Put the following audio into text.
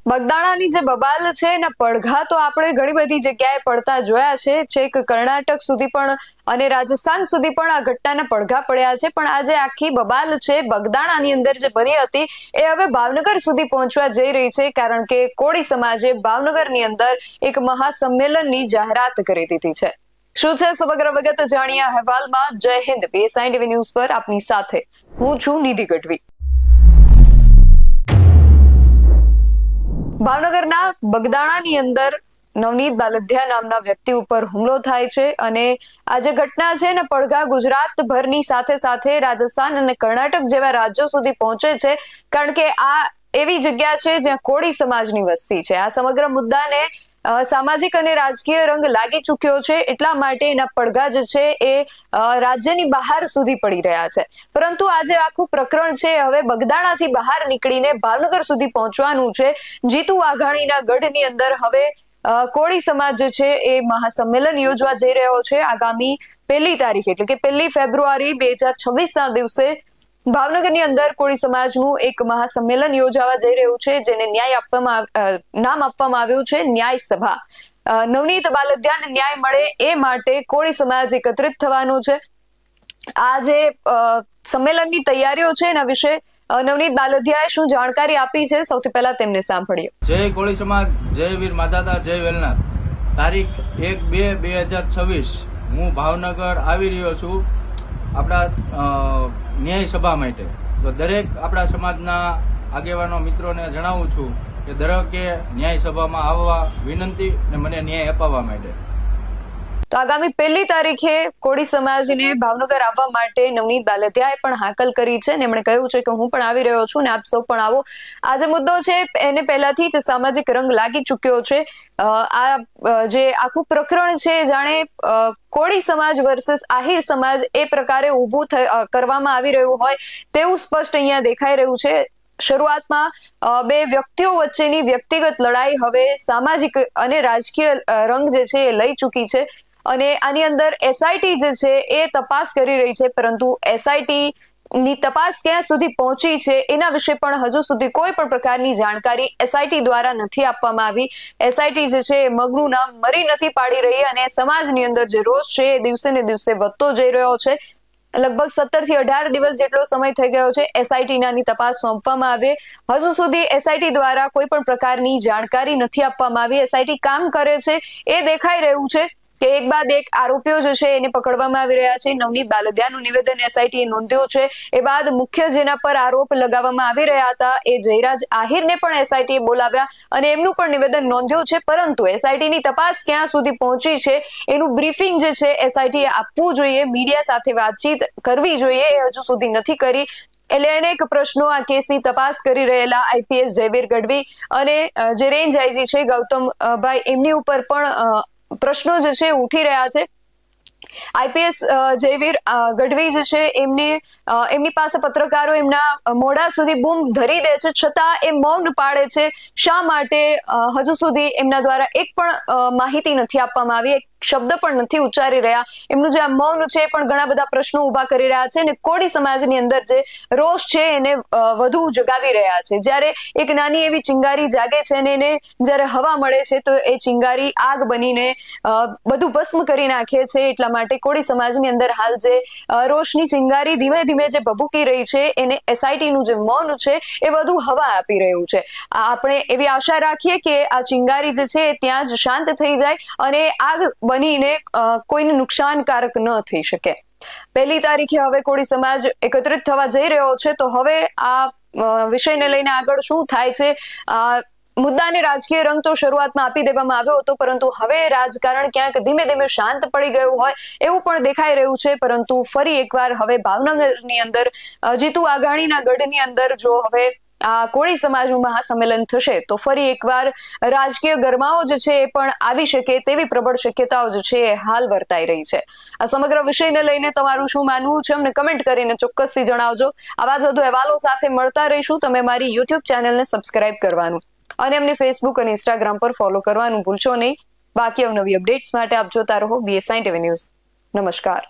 બગદાણાની જે બબાલ છે એના પડઘા તો આપણે ઘણી બધી જગ્યાએ પડતા જોયા છે, છેક કર્ણાટક સુધી પણ અને રાજસ્થાન સુધી પણ આ ઘટનાના પડઘા પડ્યા છે. પણ આ જે આખી બબાલ છે બગદાણાની અંદર જે બની હતી એ હવે ભાવનગર સુધી પહોંચવા જઈ રહી છે, કારણ કે કોળી સમાજે ભાવનગરની અંદર એક મહાસંમેલનની જાહેરાત કરી દીધી છે. શું છે સમગ્ર વિગત જાણીએ અહેવાલમાં. જય હિન્દ. BSI TV ન્યૂઝ પર આપની સાથે હું છું નિધિ ગઢવી. ભાવનગરના બગદાણાની અંદર નવનીત બાલદિયા નામના વ્યક્તિ ઉપર હુમલો થાય છે અને આ જે ઘટના છે ને પડઘા ગુજરાતભરની સાથે સાથે રાજસ્થાન અને કર્ણાટક જેવા રાજ્યો સુધી પહોંચે છે, કારણ કે આ એવી જગ્યા છે જ્યાં કોળી સમાજની વસ્તી છે. આ સમગ્ર મુદ્દાને સામાજિક અને રાજકીય રંગ લાગી ચૂક્યો છે, એટલા માટે એના પડઘા જે છે એ રાજ્યની બહાર સુધી પડી રહ્યા છે. પરંતુ આ જે આખું પ્રકરણ છે હવે બગદાણાથી બહાર નીકળીને ભાવનગર સુધી પહોંચવાનું છે. જીતુ વાઘાણીના ગઢની અંદર હવે કોળી સમાજ જે છે એ મહાસંમેલન યોજવા જઈ રહ્યો છે. આગામી 1 તારીખ એટલે કે 1 ફેબ્રુઆરી 2026 ના દિવસે ભાવનગરની અંદર કોળી સમાજનું એક મહાસંમેલન યોજાવા જઈ રહ્યું છે, જેને નામ આપવામાં આવ્યું છે ન્યાય સભા. નવનીત બાલદિયાને ન્યાય મળે એ માટે કોળી સમાજ એકત્રિત થવાનું છે. આ જે સંમેલનની તૈયારીઓ છે એના વિશે નવનીત બાલદિયાએ શું જાણકારી આપી છે, સૌથી પહેલા તેમને સાંભળીએ. જય કોળી સમાજ, જય વીર માધાતા, જય વેલનાથ. તારીખ 1/2/2026 હું ભાવનગર આવી રહ્યો છું આપણા ન્યાય સભા માટે. તો દરેક આપણા સમાજના આગેવાનો મિત્રોને જણાવું છું કે દરેકે ન્યાય સભામાં આવવા વિનંતી અને મને ન્યાય અપાવવા માટે. તો આગામી 1 તારીખે કોળી સમાજને ભાવનગર આવવા માટે નવનીત બાલદિયાએ પણ હાકલ કરી છે અને એમણે કહ્યું છે કે હું પણ આવી રહ્યો છું ને આપ સૌ પણ આવો. આ જે મુદ્દો છે એને પહેલાથી જ સામાજિક રંગ લાગી ચૂક્યો છે. આ જે આખું પ્રકરણ છે જાણે કોળી સમાજ વર્સસ આહિર સમાજ એ પ્રકારે ઊભું કરવામાં આવી રહ્યું હોય તેવું સ્પષ્ટ અહીંયા દેખાઈ રહ્યું છે. શરૂઆતમાં બે વ્યક્તિઓ વચ્ચેની વ્યક્તિગત લડાઈ હવે સામાજિક અને રાજકીય રંગ જે છે એ લઈ ચૂકી છે અને આની અંદર SIT જે છે એ તપાસ કરી રહી છે, પરંતુ SIT ની તપાસ ક્યાં સુધી પહોંચી છે એના વિશે પણ હજુ સુધી કોઈ પણ પ્રકારની જાણકારી SIT દ્વારા નથી આપવામાં આવી. SIT જે છે એ મગનું નામ મરી નથી પાડી રહી અને સમાજની અંદર જે રોષ છે એ દિવસે ને દિવસે વધતો જઈ રહ્યો છે. લગભગ 17 થી 18 દિવસ જેટલો સમય થઈ ગયો છે SIT નાની તપાસ સોંપવામાં આવે. હજુ સુધી SIT દ્વારા કોઈ પણ પ્રકારની જાણકારી નથી આપવામાં આવી. SIT કામ કરે છે એ દેખાઈ રહ્યું છે કે એક બાદ એક આરોપીઓ જે છે એને પકડવામાં આવી રહ્યા છે. નવનીત બાલદિયાનું નિવેદન SIT એ નોંધ્યું છે. એ બાદ મુખ્ય જેના પર આરોપ લગાવવામાં આવી રહ્યા હતા એ જયરાજ આહિરને પણ SIT એ બોલાવ્યા અને એમનું પણ નિવેદન નોંધ્યું છે, પરંતુ SIT ની તપાસ ક્યાં સુધી પહોંચી છે એનું બ્રીફિંગ જે છે SIT એ આપવું જોઈએ, મીડિયા સાથે વાતચીત કરવી જોઈએ, એ હજુ સુધી નથી કરી. એટલે અનેક પ્રશ્નો આ કેસની તપાસ કરી રહેલા IPS જયવીર ગઢવી અને જે રેન્જ IG છે ગૌતમભાઈ, એમની ઉપર પણ પ્રશ્નો જે છે ઉઠી રહ્યા છે. IPS જયવીર ગઢવી જે છે એમની પાસે પત્રકારો એમના મોઢા સુધી બૂમ ધરી દે છે, છતાં એ મૌન પાડે છે. શા માટે હજુ સુધી એમના દ્વારા એક પણ માહિતી નથી આપવામાં આવી, એક શબ્દ પણ નથી ઉચ્ચારી રહ્યા. એમનું જે આ મૌન છે પણ ઘણા બધા પ્રશ્નો ઉભા કરી રહ્યા છે અને કોળી સમાજની અંદર જે રોષ છે એને વધુ જગાવી રહ્યા છે. જ્યારે એક નાની એવી ચિંગારી જાગે છે અને એને જ્યારે હવા મળે છે તો એ ચિંગારી આગ બનીને બધું ભસ્મ કરી નાખે છે. એટલા માટે કોળી સમાજની અંદર હાલ જે રોષની ચિંગારી ધીમે ધીમે જે ભભૂકી રહી છે એને SIT નું જે મૌન છે એ વધુ હવા આપી રહ્યું છે. આપણે એવી આશા રાખીએ કે આ ચિંગારી જે છે ત્યાં જ શાંત થઈ જાય અને આગ બનીને કોઈને નુકસાનકારક ન થઈ શકે. 1 તારીખે હવે કોળી સમાજ એકત્રિત થવા જઈ રહ્યો છે, તો હવે આ વિષયને લઈને આગળ શું થાય છે? મુદ્દાને રાજકીય રંગ તો શરૂઆતમાં આપી દેવામાં આવ્યો હતો, પરંતુ હવે રાજકારણ ક્યાંક ધીમે ધીમે શાંત પડી ગયું હોય એવું પણ દેખાઈ રહ્યું છે. પરંતુ ફરી એકવાર હવે ભાવનગરની અંદર જીતુ વાઘાણીના ગઢની અંદર જો હવે આ કોળી સમાજનું મહાસંમેલન થશે તો ફરી એકવાર રાજકીય ગરમાવો જે છે એ પણ આવી શકે તેવી પ્રબળ શક્યતાઓ જે છે એ હાલ વર્તાઈ રહી છે. આ સમગ્ર વિષયને લઈને તમારું શું માનવું છે અમને કમેન્ટ કરીને ચોક્કસથી જણાવજો. આવા જ વધુ અહેવાલો સાથે મળતા રહીશું. તમે મારી YouTube ચેનલને સબસ્ક્રાઇબ કરવાનું અને અમને Facebook અને Instagram પર ફોલો કરવાનું ભૂલશો નહીં. બાકી અવનવી અપડેટ્સ માટે આપ જોતા રહો BSI TV ન્યૂઝ. નમસ્કાર.